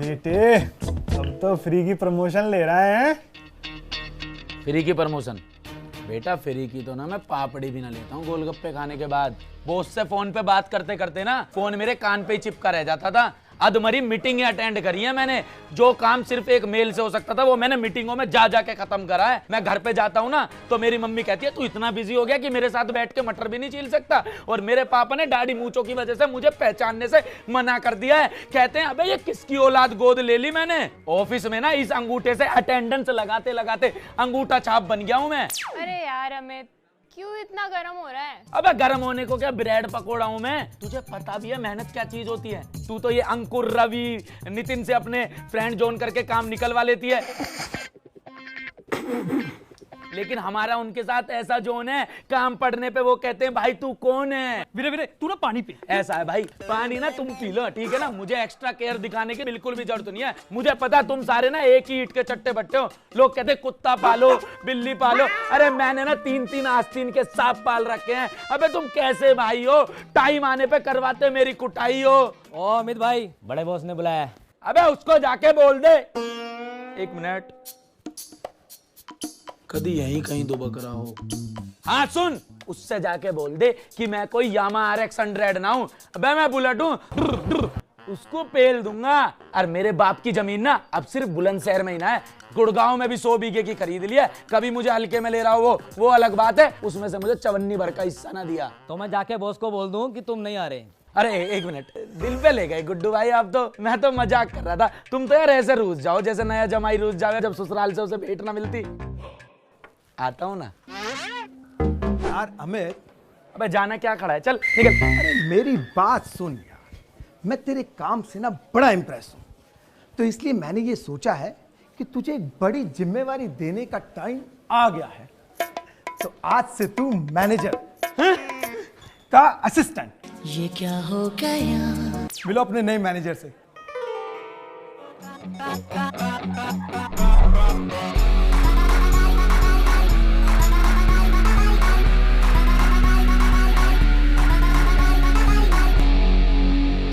बेटे अब तो फ्री की प्रमोशन ले रहा है। फ्री की प्रमोशन? बेटा फ्री की तो ना मैं पापड़ी भी ना लेता हूँ गोलगप्पे खाने के बाद। बॉस से फोन पे बात करते करते ना फोन मेरे कान पे ही चिपका रह जाता था। अधमरी मीटिंगें अटेंड करी है मैंने। जो काम सिर्फ एक मेल से हो सकता था वो मैंने मीटिंगों में जा जाके खत्म करा है। मैं घर पे जाता हूँ ना तो मेरी मम्मी कहती है तू इतना बिजी हो गया कि मेरे साथ बैठ के मटर भी नहीं छील सकता। और मेरे पापा ने दाढ़ी मूंछों की वजह से मुझे पहचानने से मना कर दिया है। कहते हैं अबे ये किसकी औलाद गोद ले ली मैंने। ऑफिस में ना इस अंगूठे से अटेंडेंस लगाते लगाते अंगूठा छाप बन गया हूं मैं। अरे यार अमित, क्यों इतना गर्म हो रहा है? अबे गर्म होने को क्या ब्रेड पकोड़ा हूं मैं। तुझे पता भी है मेहनत क्या चीज होती है। तू तो ये अंकुर, रवि, नितिन से अपने फ्रेंड जोन करके काम निकलवा लेती है। लेकिन हमारा उनके साथ ऐसा जोन है, काम पड़ने पे वो कहते हैं भाई तू कौन है। वीरे वीरे तू ना पानी पी। ऐसा है भाई, पानी ना तुम पी लो, ठीक है ना। मुझे एक्स्ट्रा केयर दिखाने की बिल्कुल भी जरूरत नहीं है। मुझे पता तुम सारे ना एक ही ईंट के चट्टे बट्टे हो। लोग कहते कुत्ता पालो, बिल्ली पालो। अरे मैंने ना 3-3 आस्तीन के सांप पाल रखे हैं। अबे तुम कैसे भाई हो, टाइम आने पे करवाते मेरी कुटाई हो। ओ अमित भाई, बड़े बॉस ने बुलाया। अबे उसको जाके बोल दे। एक मिनट, कभी यहीं कहीं दुबक रहा हो। हाँ सुन, उससे जाके बोल दे कि मैं कोई यामा RX 100 ना हूं। अबे मैं बुलेट हूं, उसको पेल दूंगा। और मेरे बाप की जमीन ना अब सिर्फ बुलंदशहर में ही ना है, गुड़गांव में भी 100 बीघे की खरीद ली है। कभी मुझे हल्के में ले रहा हो वो अलग बात है। उसमें से मुझे 54 भर का हिस्सा ना दिया तो मैं जाके बॉस को बोल दूं कि तुम नहीं आ रहे। अरे एक मिनट, दिल पे ले गए गुड्डू भाई आप तो। मैं तो मजाक कर रहा था। तुम तो यार ऐसे रूस जाओ जैसे नया जमाई रूस जावे जब ससुराल से उसे भेंट ना मिलती। आता हूं ना यार अमित, अबे जाना क्या खड़ा है, चल निकल। अरे मेरी बात सुन यार, मैं तेरे काम से ना बड़ा इंप्रेस हूं। तो इसलिए मैंने ये सोचा है कि तुझे एक बड़ी जिम्मेवारी देने का टाइम आ गया है। तो आज से तू मैनेजर का असिस्टेंट। ये क्या हो गया? मिलो अपने नए मैनेजर से।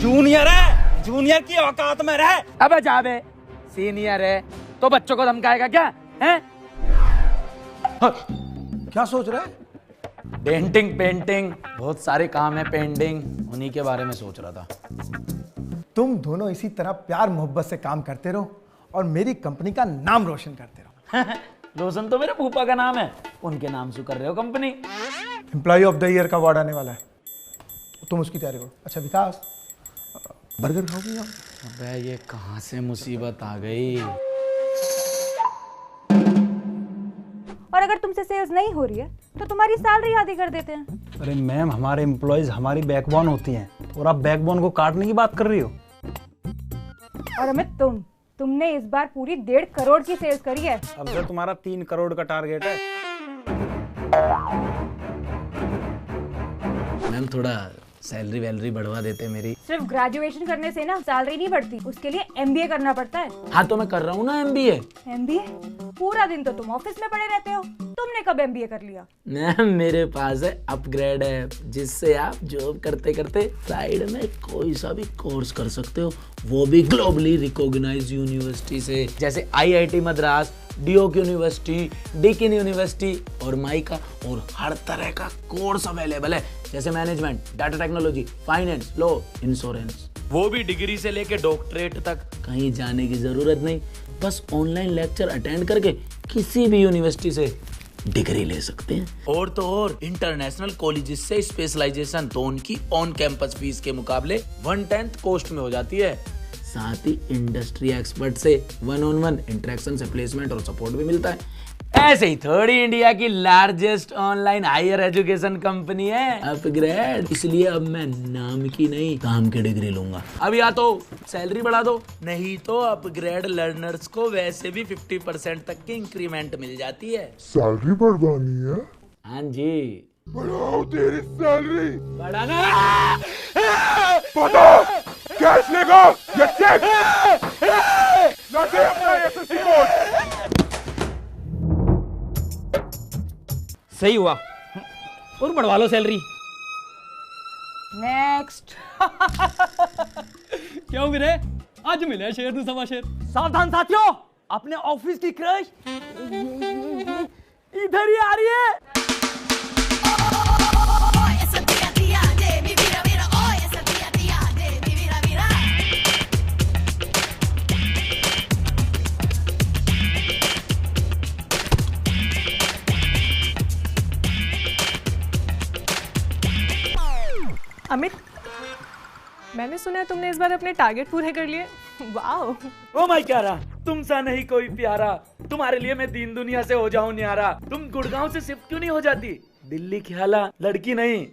जूनियर है, जूनियर की औकात में रह। अबे जावे, सीनियर है तो बच्चों को धमकाएगा क्या है? क्या सोच रहा है? पेंटिंग पेंटिंग बहुत सारे काम है पेंडिंग, उन्हीं के बारे में सोच रहा था। तुम दोनों इसी तरह प्यार मोहब्बत से काम करते रहो और मेरी कंपनी का नाम रोशन करते रहो। रोशन तो मेरे फूफा का नाम है, उनके नाम से कर रहे हो company. Employee of the year का अवार्ड आने वाला है, तुम उसकी तैयारी करो। अच्छा विकास, बर्गर खाओगे आप? अबे ये कहाँ से मुसीबत आ गई। और अगर तुमसे सेल्स नहीं हो रही है तो तुम्हारी सैलरी आधी कर देते हैं। अरे मैम, हमारे एम्प्लॉयज हमारी बैकबोन होती हैं और आप बैकबोन को काटने की बात कर रही हो। और अमित तुमने इस बार पूरी 1.5 करोड़ की सेल्स करी है। अब तो तुम्हारा 3 करोड़ का टारगेट है। मैम थोड़ा सैलरी वैलरी बढ़वा देते मेरी। सिर्फ ग्रेजुएशन करने से ना सैलरी नहीं बढ़ती, उसके लिए MBA करना पड़ता है। हाँ तो मैं कर रहा हूँ ना MBA। MBA? पूरा दिन तो तुम ऑफिस में पड़े रहते हो, तुमने कब MBA कर लिया? मैम मेरे पास है अपग्रेड ऐप, जिससे आप जॉब करते करते साइड में कोई सा भी कोर्स कर सकते हो, वो भी ग्लोबली रिकॉग्नाइज्ड यूनिवर्सिटी से, जैसे IIT मद्रास, डियोक यूनिवर्सिटी, डिकिन यूनिवर्सिटी और माइका। और हर तरह का कोर्स अवेलेबल है, जैसे management, data technology, finance, law, insurance. वो भी डिग्री से लेके डॉक्टरेट तक। कहीं जाने की जरूरत नहीं, बस ऑनलाइन लेक्चर अटेंड करके किसी भी यूनिवर्सिटी से डिग्री ले सकते हैं। और तो और इंटरनेशनल कॉलेजेस से स्पेशलाइजेशन तो उनकी ऑन कैंपस फीस के मुकाबले 1/10 कॉस्ट में हो जाती है। साथ ही इंडस्ट्री एक्सपर्ट से 1-on-1 इंटरेक्शन से प्लेसमेंट और सपोर्ट भी मिलता है। ऐसे ही थोड़ी इंडिया की largest online higher education company है अपग्रेड। इसलिए अब मैं नाम की नहीं काम की डिग्री लूंगा। अब या तो सैलरी बढ़ा दो, नहीं तो अपग्रेड लर्नर्स को वैसे भी 50% तक की इंक्रीमेंट मिल जाती है। सैलरी बढ़वानी है? हाँ जी, बढ़ाओ तेरी सैलरी। बढ़ाना। पता कैश लेगा या चेक? ना दे अपना SSC कोड। सही हुआ, और बढ़वा लो सैलरी। नेक्स्ट। क्यों वीरे, आज मिले शेर तू सवा शेर। सावधान साथियों, अपने ऑफिस की क्रश इधर ही आ रही है। अमित, मैंने सुना है तुमने इस बार अपने टारगेट पूरे कर लिए। वाओ। ओ माय प्यारा, तुम सा नहीं कोई प्यारा, तुम्हारे लिए मैं दीन दुनिया से हो जाऊं न्यारा। तुम गुड़गांव से शिफ्ट क्यों नहीं हो जाती? दिल्ली ख्याला, लड़की नहीं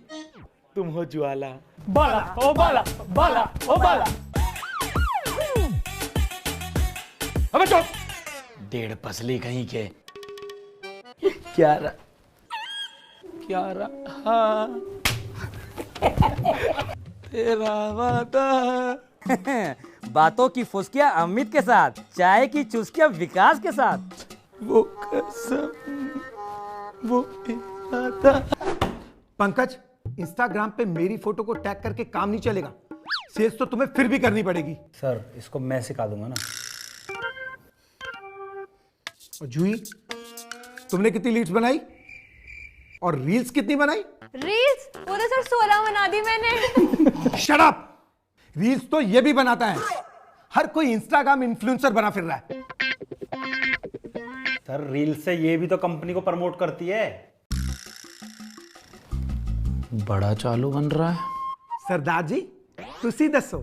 तुम हो ज्वाला। बाला ओ बाला, बाला ओ बाला। अबे चुप, डेढ़ पसली कहीं के। क्या रहा तेरा वादा। बातों की फुसकियां अमित के साथ, चाय की चुस्कियां विकास के साथ। वो कसम, वो इरादा। पंकज, इंस्टाग्राम पे मेरी फोटो को टैग करके काम नहीं चलेगा। सेल्स तो तुम्हें फिर भी करनी पड़ेगी। सर इसको मैं सिखा दूंगा ना। और जूही, तुमने कितनी लीड्स बनाई और रील्स कितनी बनाई? रील्स वो तो सर 16 बना दी मैंने। Shut up! रील्स तो ये भी बनाता है। हर कोई इंस्टाग्राम इन्फ्लुएंसर बना फिर रहा है। सर रील से ये भी तो कंपनी को प्रमोट करती है। बड़ा चालू बन रहा है। सरदार जी, तुसी दसो,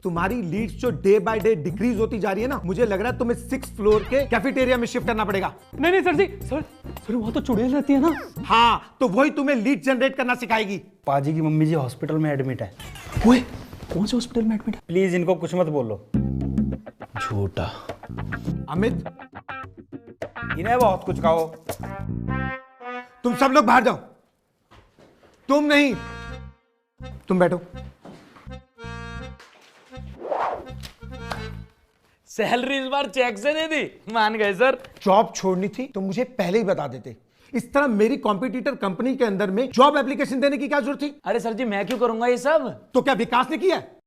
तुम्हारी लीड्स जो डे बाय डे डिक्रीज होती जा रही है ना, मुझे लग रहा है तुम्हें 6th फ्लोर के कैफेटेरिया में शिफ्ट करना पड़ेगा। नहीं सर जी, सर वहाँ तो चुड़ैल रहती है ना। हाँ, तो वही तुम्हें लीड जनरेट करना सिखाएगी। पाजी की मम्मी जी हॉस्पिटल में एडमिट है। ओए, कौन से हॉस्पिटल में एडमिट है? प्लीज इनको कुछ मत बोलो। झूठा। अमित, इन्हें बहुत कुछ कहो। तुम सब लोग बाहर जाओ। तुम नहीं, तुम बैठो। सैलरी इस बार चेक से दे दी, मान गए सर। जॉब छोड़नी थी तो मुझे पहले ही बता देते। इस तरह मेरी कॉम्पिटिटर कंपनी के अंदर में जॉब एप्लीकेशन देने की क्या जरूरत थी? अरे सर जी, मैं क्यों करूंगा ये सब? तो क्या विकास ने किया है?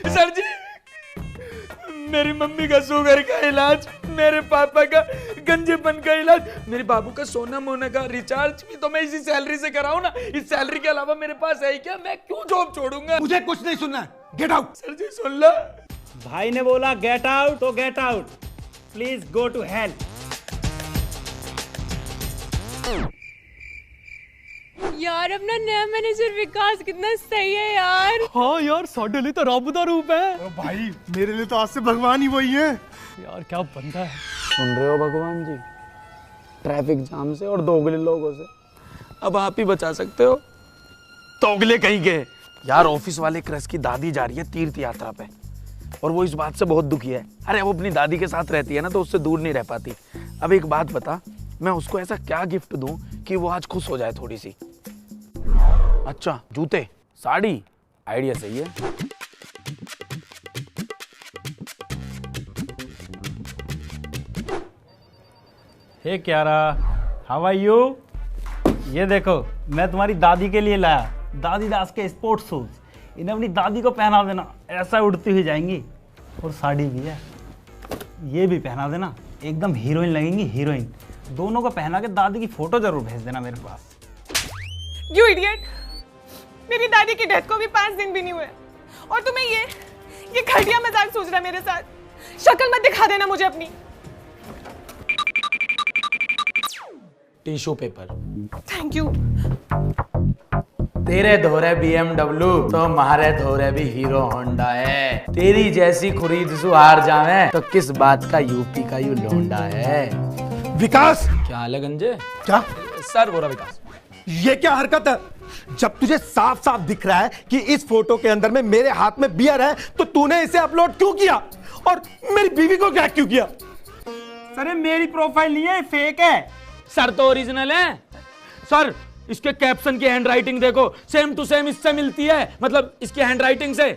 सर जी, मेरी मम्मी का शुगर का इलाज, मेरे पापा का गंजेपन का इलाज, मेरे बाबू का सोना मोना का रिचार्ज भी तो मैं इसी सैलरी से कराऊं ना। इस सैलरी के अलावा मेरे पास है ही क्या? मैं क्यों जॉब छोड़ूंगा? मुझे कुछ नहीं सुनना है। Get out. सर जी सुन लो। भाई ने बोला गेट आउट तो get out. Please go to hell. यार अपना नया मैनेजर विकास कितना सही है यार। हाँ यार, साढ़े लिए तो रब दा रूप है। भाई, मेरे लिए तो आज से भगवान ही वही है। यार क्या बंदा है। सुन रहे हो भगवान जी, ट्रैफिक जाम से और दोगले लोगों से अब आप ही बचा सकते हो। दोगले कहीं के। यार ऑफिस वाले क्रश की दादी जा रही है तीर्थ यात्रा पे, और वो इस बात से बहुत दुखी है। अरे वो अपनी दादी के साथ रहती है ना, तो उससे दूर नहीं रह पाती। अब एक बात बता, मैं उसको ऐसा क्या गिफ्ट दूं कि वो आज खुश हो जाए थोड़ी सी? अच्छा, जूते, साड़ी, आइडिया सही है। हे क्यारा, हाउ आर यू? ये देखो, मैं तुम्हारी दादी के लिए लाया दादी दास के स्पोर्ट्स शूज। इन्हें अपनी दादी को पहना देना, ऐसा उड़ती हुई जाएंगी। और साड़ी भी है, ये भी पहना देना, एकदम हीरोइन लगेंगी, हीरोइन। दोनों को पहना के दादी की फोटो जरूर भेज देना मेरे पास। यू इडियट, मेरी दादी की डेथ को भी 5 दिन भी नहीं हुए और तुम्हें ये घटिया मजाक सोच रहा है मेरे साथ। शक्ल मत दिखा देना मुझे अपनी। Tissue paper. Thank you. तेरे धोरे BMW तो हमारे धोरे भी हीरो होंडा है। तेरी जैसी खुरीद सुहार जावे तो किस बात का यूपी का यू लोंडा है। विकास, क्या हाल है गंजे? क्या सर बोला विकास। ये क्या हरकत है? जब तुझे साफ साफ दिख रहा है कि इस फोटो के अंदर में मेरे हाथ में बियर है, तो तूने इसे अपलोड क्यों किया और मेरी बीवी को क्या क्यों किया? सर मेरी प्रोफाइल नहीं है, फेक है। सर तो ओरिजिनल है। सर इसके कैप्शन की हैंडराइटिंग देखो, सेम टू सेम इससे मिलती है, मतलब इसकी हैंडराइटिंग से।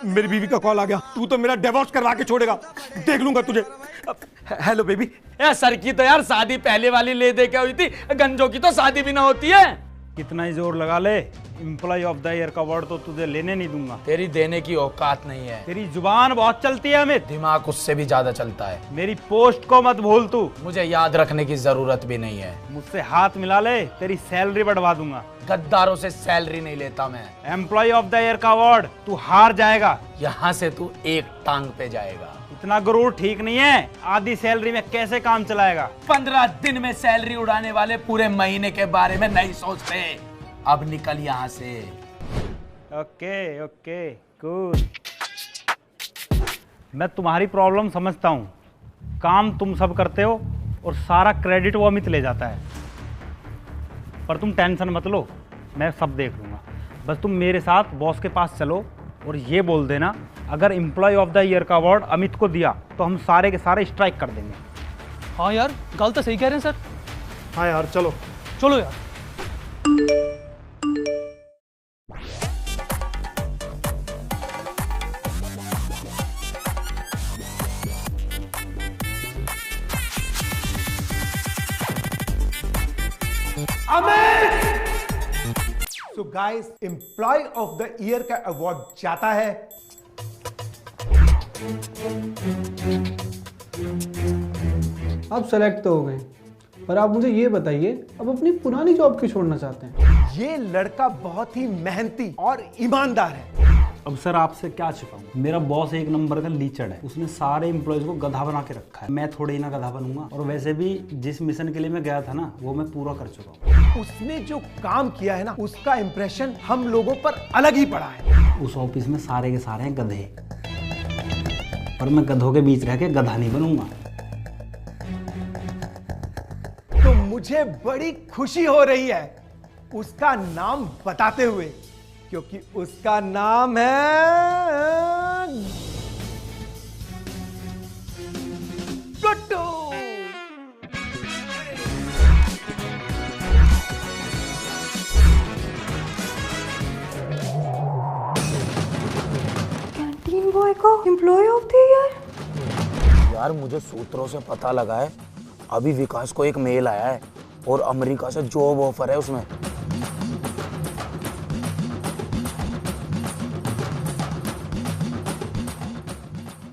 मेरी बीवी का कॉल आ गया, तू तो मेरा डिवोर्स करवा के छोड़ेगा, देख लूंगा तुझे। Hello baby. यार सर की तो यार शादी पहले वाली ले दे के हुई थी, गंजों की तो शादी भी ना होती है। कितना ही जोर लगा ले, एम्प्लॉय ऑफ द ईयर का अवार्ड तो तुझे लेने नहीं दूंगा। तेरी देने की औकात नहीं है। तेरी जुबान बहुत चलती है अमित, दिमाग उससे भी ज्यादा चलता है। मेरी पोस्ट को मत भूल तू। मुझे याद रखने की जरूरत भी नहीं है। मुझसे हाथ मिला ले, तेरी सैलरी बढ़वा दूंगा। गद्दारों से सैलरी नहीं लेता मैं। एम्प्लॉय ऑफ द ईयर का अवार्ड तू हार जाएगा। यहाँ से तू एक टांग पे जाएगा। इतना गुरूर ठीक नहीं है, आधी सैलरी में कैसे काम चलाएगा। 15 दिन में सैलरी उड़ाने वाले पूरे महीने के बारे में नहीं सोचते। अब निकल यहाँ से। Okay okay cool. मैं तुम्हारी प्रॉब्लम समझता हूँ, काम तुम सब करते हो और सारा क्रेडिट वो अमित ले जाता है, पर तुम टेंशन मत लो, मैं सब देख लूँगा। बस तुम मेरे साथ बॉस के पास चलो और ये बोल देना, अगर एम्प्लॉय ऑफ द ईयर का अवार्ड अमित को दिया तो हम सारे के सारे स्ट्राइक कर देंगे। हाँ यार, गल तो सही कह रहे हैं सर। हाँ यार चलो। चलो यार। So guys, employee of the year का अवार्ड जाता है आप सेलेक्ट तो हो गए, पर आप मुझे ये बताइए, अब अपनी पुरानी जॉब क्यों छोड़ना चाहते हैं? ये लड़का बहुत ही मेहनती और ईमानदार है। अब सर आपसे क्या छिपाऊं, मेरा बॉस एक नंबर का लीचड़ है, उसने सारे एम्प्लॉयज को गधा बना के रखा है। मैं थोड़े ही ना गधा बनूंगा, और वैसे भी जिस मिशन के लिए मैं गया था ना, वो मैं पूरा कर चुका हूँ। उसने जो काम किया है ना, उसका इंप्रेशन हम लोगों पर अलग ही पड़ा है। उस ऑफिस में सारे के सारे हैं गधे, पर मैं गधों के बीच रह के गधा नहीं बनूंगा। तो मुझे बड़ी खुशी हो रही है उसका नाम बताते हुए, क्योंकि उसका नाम है गुड्डू। कैंटीन बॉय को एम्प्लॉय ऑफ द ईयर। यार मुझे सूत्रों से पता लगा है, अभी विकास को एक मेल आया है और अमेरिका से जॉब ऑफर है उसमें।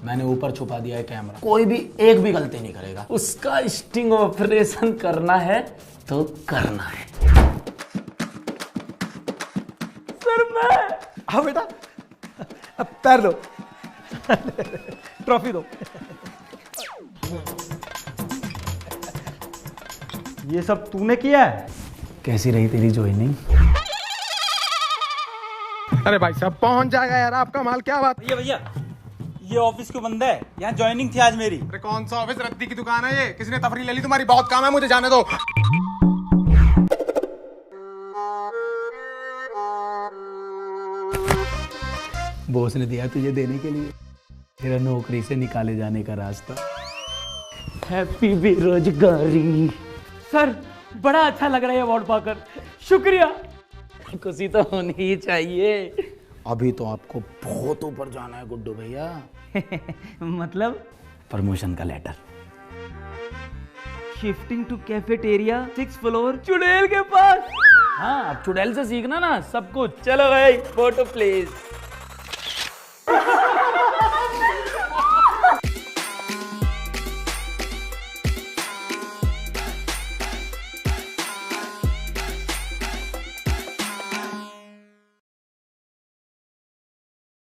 मैंने ऊपर छुपा दिया है कैमरा, कोई भी एक भी गलती नहीं करेगा। उसका स्टिंग ऑपरेशन करना है तो करना है। सर मैं हाँ बेटा, अब पैर दो, ट्रॉफी दो। ये सब तूने किया है? कैसी रही तेरी ज्वाइनिंग? अरे भाई साहब पहुंच जाएगा यार आपका माल, क्या बात। भैया भैया, ये ऑफिस क्यों बंद है? यहाँ ज्वाइनिंग थी आज मेरी। अरे कौन सा ऑफिस, रद्दी की दुकान है ये, किसने तफरी ले ली तुम्हारी? बहुत काम है, मुझे जाने दो। बॉस ने दिया तुझे देने के लिए, तेरा नौकरी से निकाले जाने का रास्ता। हैप्पी बेरोजगारी। सर बड़ा अच्छा लग रहा है अवार्ड पाकर, शुक्रिया। खुशी तो होनी ही चाहिए। अभी तो आपको बहुत ऊपर जाना है गुड्डू भैया। मतलब प्रमोशन का letter. Shifting to cafeteria 6th floor चुड़ैल के पास। हाँ अब चुड़ैल से सीखना ना सब कुछ। चलो भाई फोटो प्लीज।